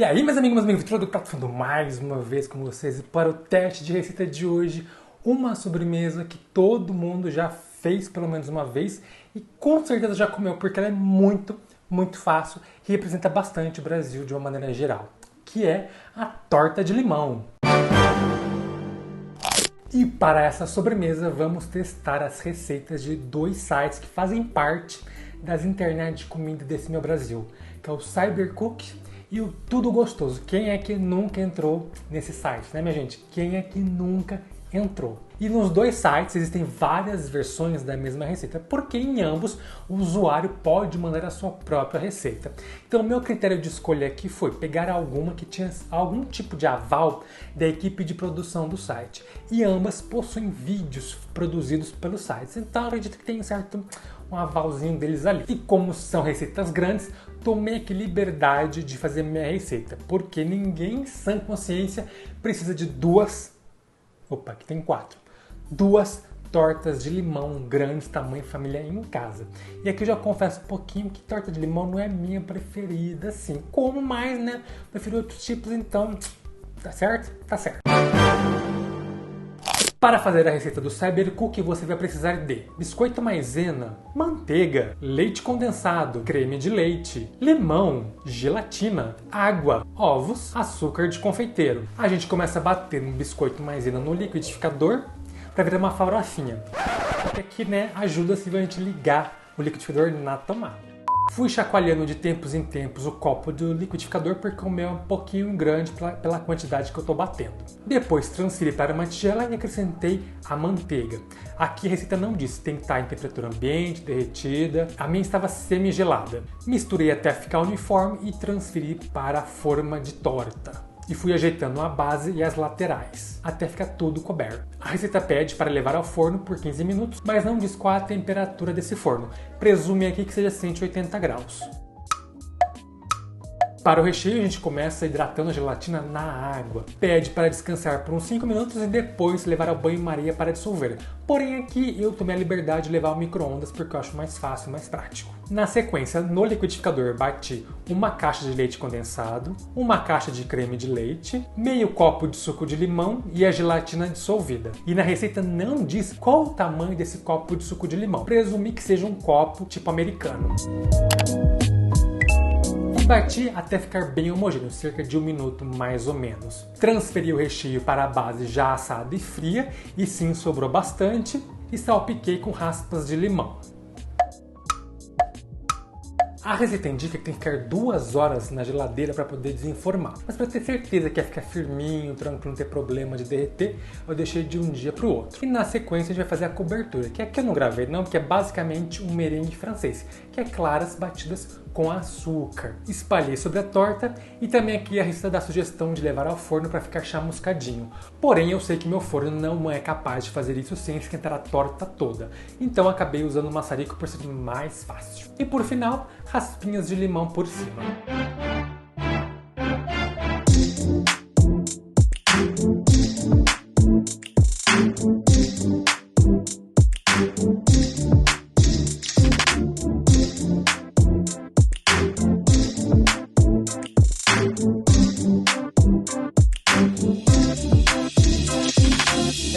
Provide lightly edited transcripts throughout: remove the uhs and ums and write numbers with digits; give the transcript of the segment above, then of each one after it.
E aí, meus amigos, tudo do Prato Fundo mais uma vez com vocês para o teste de receita de hoje. Uma sobremesa que todo mundo já fez pelo menos uma vez e com certeza já comeu, porque ela é muito fácil e representa bastante o Brasil de uma maneira geral, que é a torta de limão. E para essa sobremesa vamos testar as receitas de dois sites que fazem parte das internet de comida desse meu Brasil, que é o Cybercook e o Tudo Gostoso. Quem é que nunca entrou nesse site, né, minha gente? Quem é que nunca entrou? E nos dois sites existem várias versões da mesma receita, porque em ambos o usuário pode mandar a sua própria receita. Então o meu critério de escolha aqui foi pegar alguma que tinha algum tipo de aval da equipe de produção do site. E ambas possuem vídeos produzidos pelos sites, então eu acredito que tem um avalzinho deles ali. E como são receitas grandes, tomei aqui liberdade de fazer minha receita, porque ninguém em sã consciência precisa de aqui tem 4. 2 tortas de limão grandes, tamanho família em casa. E aqui eu já confesso um pouquinho que torta de limão não é minha preferida, assim. Como mais, né? Prefiro outros tipos, então, tá certo? Tá certo. Para fazer a receita do Cybercook, você vai precisar de biscoito maisena, manteiga, leite condensado, creme de leite, limão, gelatina, água, ovos, açúcar de confeiteiro. A gente começa a bater um biscoito maisena no liquidificador para virar uma farofinha. Porque aqui, né, ajuda se a gente ligar o liquidificador na tomada. Fui chacoalhando de tempos em tempos o copo do liquidificador porque o meu é um pouquinho grande pela quantidade que eu estou batendo. Depois transferi para uma tigela e acrescentei a manteiga. Aqui a receita não diz, tem que estar em temperatura ambiente, derretida. A minha estava semi-gelada. Misturei até ficar uniforme e transferi para a forma de torta. E fui ajeitando a base e as laterais, até ficar tudo coberto. A receita pede para levar ao forno por 15 minutos, mas não diz qual a temperatura desse forno. Presume aqui que seja 180 graus. Para o recheio, a gente começa hidratando a gelatina na água. Pede para descansar por uns 5 minutos e depois levar ao banho-maria para dissolver. Porém, aqui eu tomei a liberdade de levar ao micro-ondas porque eu acho mais fácil e mais prático. Na sequência, no liquidificador, bati uma caixa de leite condensado, uma caixa de creme de leite, meio copo de suco de limão e a gelatina dissolvida. E na receita não diz qual o tamanho desse copo de suco de limão. Presumi que seja um copo tipo americano. Bati até ficar bem homogêneo, cerca de 1 minuto mais ou menos. Transferi o recheio para a base já assada e fria, e sim sobrou bastante, e salpiquei com raspas de limão. A receita indica que tem que ficar 2 horas na geladeira para poder desenformar. Mas para ter certeza que ia ficar firminho, tranquilo, não ter problema de derreter, eu deixei de um dia para o outro. E na sequência a gente vai fazer a cobertura, que aqui eu não gravei não, que é basicamente um merengue francês, que é claras batidas com açúcar. Espalhei sobre a torta e também aqui a receita dá sugestão de levar ao forno para ficar chamuscadinho. Porém eu sei que meu forno não é capaz de fazer isso sem esquentar a torta toda. Então acabei usando o maçarico por ser mais fácil. E por final, raspinhas de limão por cima.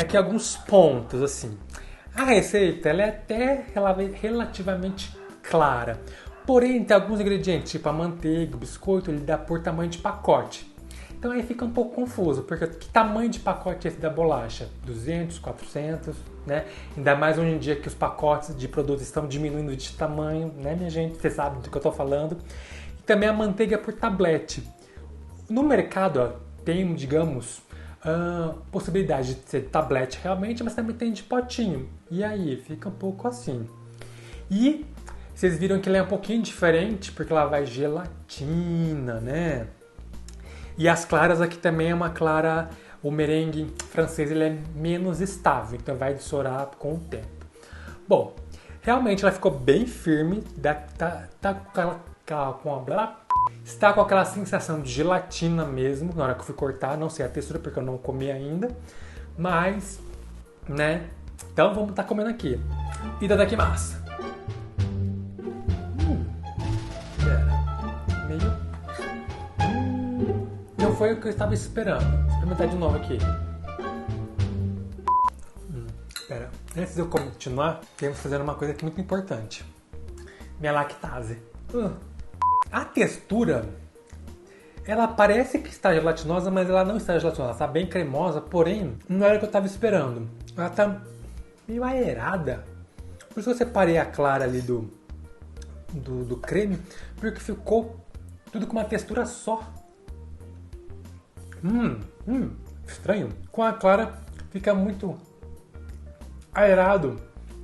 Aqui alguns pontos, assim. A receita ela é até relativamente clara. Porém, tem alguns ingredientes, tipo a manteiga, o biscoito, ele dá por tamanho de pacote. Então aí fica um pouco confuso, porque que tamanho de pacote é esse da bolacha? 200, 400, né? Ainda mais hoje em dia que os pacotes de produtos estão diminuindo de tamanho, né, minha gente? Você sabe do que eu estou falando. E também a manteiga por tablete. No mercado, ó, tem, digamos, possibilidade de ser tablete realmente, mas também tem de potinho. E aí, fica um pouco assim. E vocês viram que ela é um pouquinho diferente, porque ela vai gelatina, né? E as claras aqui também é uma clara, o merengue francês ele é menos estável, então vai dessorar com o tempo. Bom, realmente ela ficou bem firme, está com aquela sensação de gelatina mesmo, na hora que eu fui cortar, não sei a textura porque eu não comi ainda, mas, né, então vamos estar comendo aqui. Itadakimasu! Pera, meio foi o que eu estava esperando. Vou experimentar de novo aqui. Espera, antes de eu continuar, temos que fazer uma coisa aqui muito importante. Minha lactase. A textura, ela parece que está gelatinosa, mas ela não está gelatinosa. Ela está bem cremosa, porém, não era o que eu estava esperando. Ela está meio aerada. Por isso eu separei a clara ali do creme, porque ficou tudo com uma textura só. Estranho. Com a clara fica muito aerado,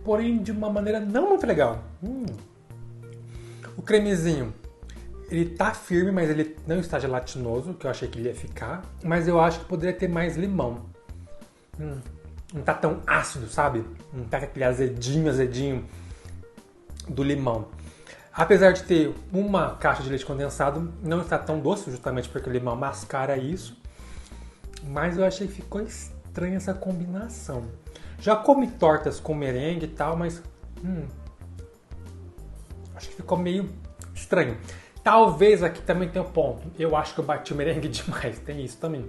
porém de uma maneira não muito legal. O cremezinho, ele tá firme, mas ele não está gelatinoso, que eu achei que ele ia ficar. Mas eu acho que poderia ter mais limão. Não tá tão ácido, sabe? Não tá com aquele azedinho do limão. Apesar de ter uma caixa de leite condensado, não está tão doce, justamente porque o limão mascara isso. Mas eu achei que ficou estranha essa combinação. Já comi tortas com merengue e tal, mas acho que ficou meio estranho. Talvez aqui também tenha um ponto. Eu acho que eu bati o merengue demais, tem isso também.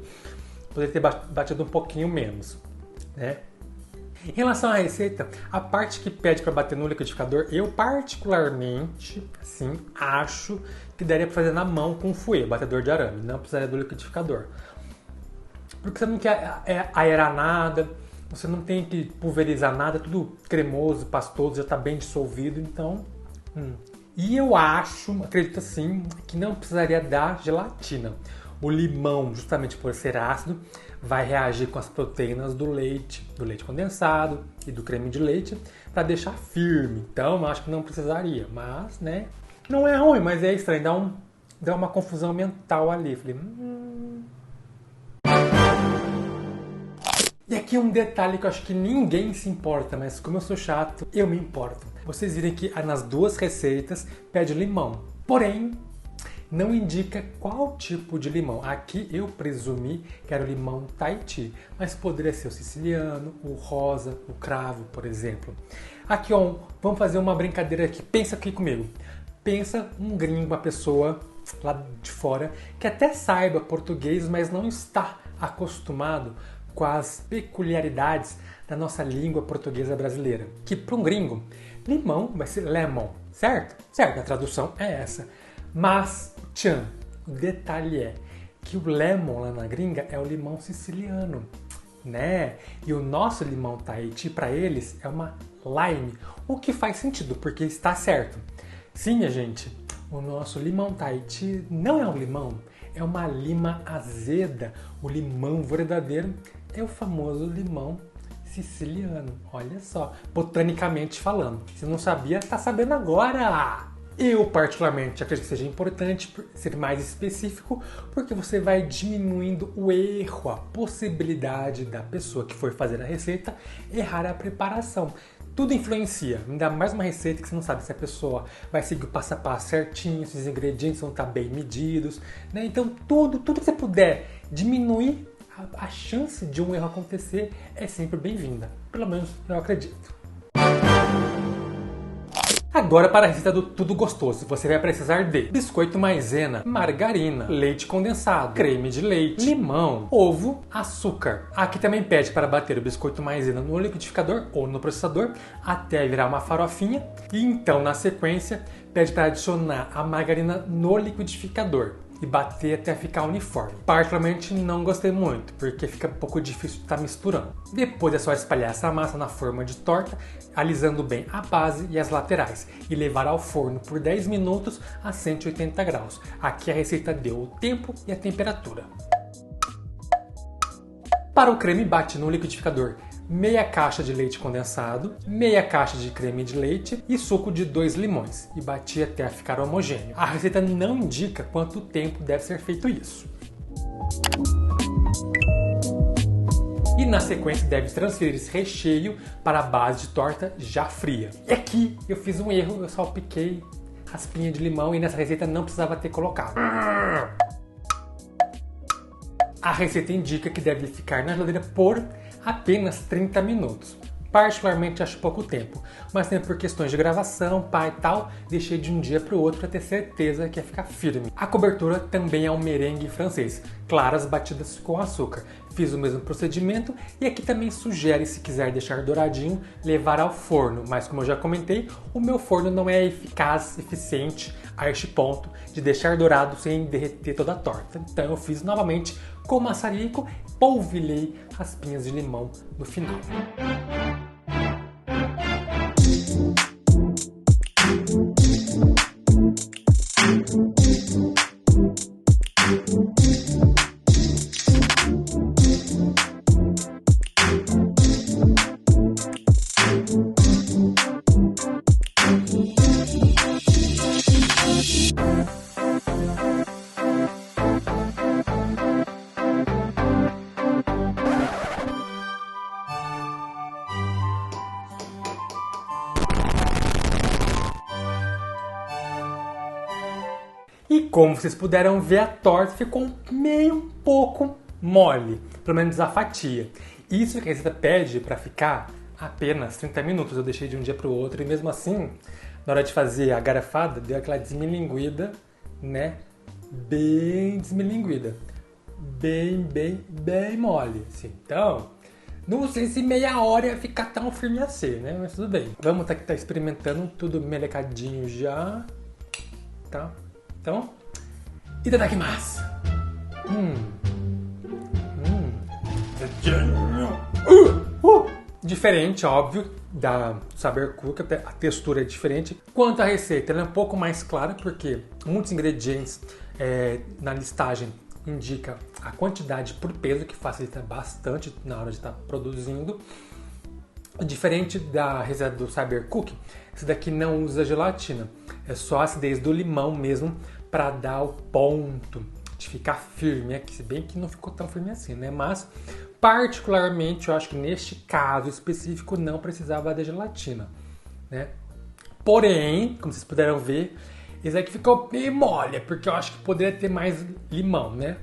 Poderia ter batido um pouquinho menos, né? Em relação à receita, a parte que pede para bater no liquidificador, eu particularmente, assim, acho que daria para fazer na mão com fouet, batedor de arame, não precisaria do liquidificador. Porque você não quer aerar nada, você não tem que pulverizar nada, tudo cremoso, pastoso, já está bem dissolvido, então... E eu acredito assim, que não precisaria da gelatina. O limão, justamente por ser ácido, vai reagir com as proteínas do leite condensado e do creme de leite para deixar firme. Então, eu acho que não precisaria, mas, né, não é ruim, mas é estranho, dá uma confusão mental ali. Falei, E aqui um detalhe que eu acho que ninguém se importa, mas como eu sou chato, eu me importo. Vocês viram que nas duas receitas pede limão, porém não indica qual tipo de limão. Aqui eu presumi que era o limão Tahiti, mas poderia ser o siciliano, o rosa, o cravo, por exemplo. Aqui, ó, vamos fazer uma brincadeira aqui. Pensa aqui comigo. Pensa um gringo, uma pessoa lá de fora que até saiba português, mas não está acostumado com as peculiaridades da nossa língua portuguesa brasileira. Que para um gringo, limão vai ser lemon, certo? Certo, a tradução é essa. Mas, o detalhe é que o lemon lá na gringa é o limão siciliano, né? E o nosso limão Tahiti para eles é uma lime, o que faz sentido, porque está certo. Sim, minha gente, o nosso limão Tahiti não é um limão, é uma lima azeda. O limão verdadeiro é o famoso limão siciliano. Olha só, botanicamente falando. Se não sabia, tá sabendo agora! Eu, particularmente, acredito que seja importante ser mais específico, porque você vai diminuindo o erro, a possibilidade da pessoa que for fazer a receita errar a preparação. Tudo influencia, ainda mais uma receita que você não sabe se a pessoa vai seguir o passo a passo certinho, se os ingredientes vão estar bem medidos, né? Então tudo que você puder diminuir a chance de um erro acontecer é sempre bem-vinda. Pelo menos eu acredito. Agora para a receita do tudo gostoso, você vai precisar de biscoito maisena, margarina, leite condensado, creme de leite, limão, ovo, açúcar. Aqui também pede para bater o biscoito maisena no liquidificador ou no processador até virar uma farofinha. E então, na sequência, pede para adicionar a margarina no liquidificador e bater até ficar uniforme. Particularmente não gostei muito, porque fica um pouco difícil de estar misturando. Depois é só espalhar essa massa na forma de torta, alisando bem a base e as laterais e levar ao forno por 10 minutos a 180 graus. Aqui a receita deu o tempo e a temperatura. Para o creme, bate no liquidificador meia caixa de leite condensado, meia caixa de creme de leite e suco de 2 limões e bati até ficar homogêneo. A receita não indica quanto tempo deve ser feito isso. E na sequência deve transferir esse recheio para a base de torta já fria. E aqui eu fiz um erro, eu salpiquei raspinha de limão e nessa receita não precisava ter colocado. A receita indica que deve ficar na geladeira por apenas 30 minutos. Particularmente acho pouco tempo, mas também por questões de gravação, pai e tal, deixei de um dia para o outro para ter certeza que ia ficar firme. A cobertura também é um merengue francês, claras batidas com açúcar. Fiz o mesmo procedimento e aqui também sugere, se quiser deixar douradinho, levar ao forno, mas como eu já comentei, o meu forno não é eficaz, eficiente a este ponto de deixar dourado sem derreter toda a torta. Então eu fiz novamente com maçarico, polvilhei raspinhas de limão no final. E como vocês puderam ver, a torta ficou meio um pouco mole, pelo menos a fatia. Isso que a receita pede para ficar apenas 30 minutos. Eu deixei de um dia para o outro e mesmo assim, na hora de fazer a garfada, deu aquela desmilinguida, né? Bem desmilinguida. Bem mole. Assim. Então, não sei se meia hora ia ficar tão firme assim, né? Mas tudo bem. Vamos estar experimentando tudo melecadinho já. Tá? Então, itadakimasu! Diferente, óbvio, da Saber Cook, a textura é diferente. Quanto à receita, ela é um pouco mais clara, porque muitos ingredientes na listagem indica a quantidade por peso, que facilita bastante na hora de estar produzindo. Diferente da receita do Saber Cook, esse daqui não usa gelatina, é só a acidez do limão mesmo para dar o ponto de ficar firme aqui, se bem que não ficou tão firme assim, né? Mas particularmente eu acho que neste caso específico não precisava da gelatina, né? Porém, como vocês puderam ver, esse aqui ficou bem mole, porque eu acho que poderia ter mais limão, né?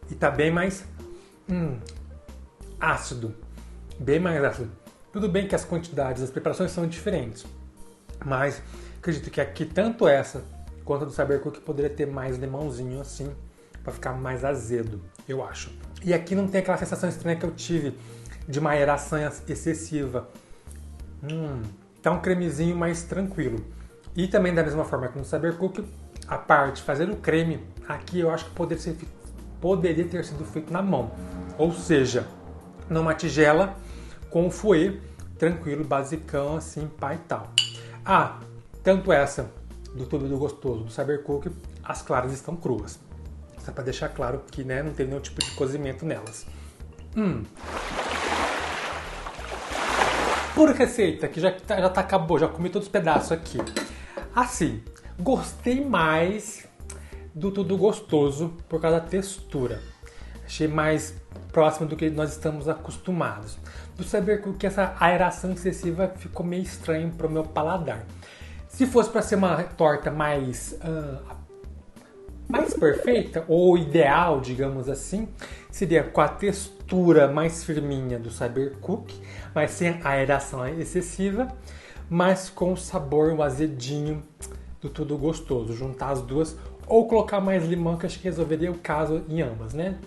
E tá bem mais ácido, bem mais ácido. Tudo bem que as quantidades, as preparações são diferentes, mas acredito que aqui tanto essa quanto a do Saber Cook poderia ter mais limãozinho assim, para ficar mais azedo, eu acho. E aqui não tem aquela sensação estranha que eu tive de uma aeração excessiva. Tá um cremezinho mais tranquilo. E também da mesma forma que no Saber Cook, a parte de fazer o creme, aqui eu acho que poderia ter sido feito na mão. Ou seja, numa tigela com o fouet, tranquilo, basicão, assim, pá e tal. Tanto essa do Tudo Gostoso do Saber Cook, as claras estão cruas. Só para deixar claro que, né, não tem nenhum tipo de cozimento nelas. Por receita, que já acabou, já comi todos os pedaços aqui. Assim, gostei mais do Tudo Gostoso por causa da textura. Achei mais próximo do que nós estamos acostumados. Do Saber Cook, essa aeração excessiva ficou meio estranho para o meu paladar. Se fosse para ser uma torta mais perfeita, ou ideal, digamos assim, seria com a textura mais firminha do Saber Cook, mas sem a aeração excessiva, mas com o sabor, o azedinho do Tudo Gostoso. Juntar as duas, ou colocar mais limão, que acho que resolveria o caso em ambas, né?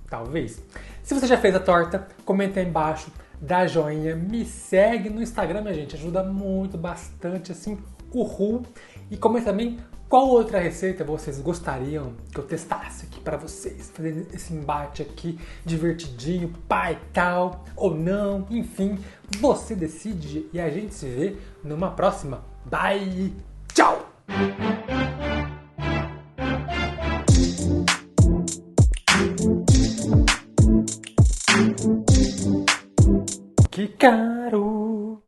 Talvez. Se você já fez a torta, comenta aí embaixo, dá joinha, me segue no Instagram, minha gente, ajuda muito, bastante, assim, uhul. E comenta também qual outra receita vocês gostariam que eu testasse aqui para vocês, fazer esse embate aqui divertidinho, pai tal, ou não, enfim, você decide e a gente se vê numa próxima. Bye, tchau! Que caro!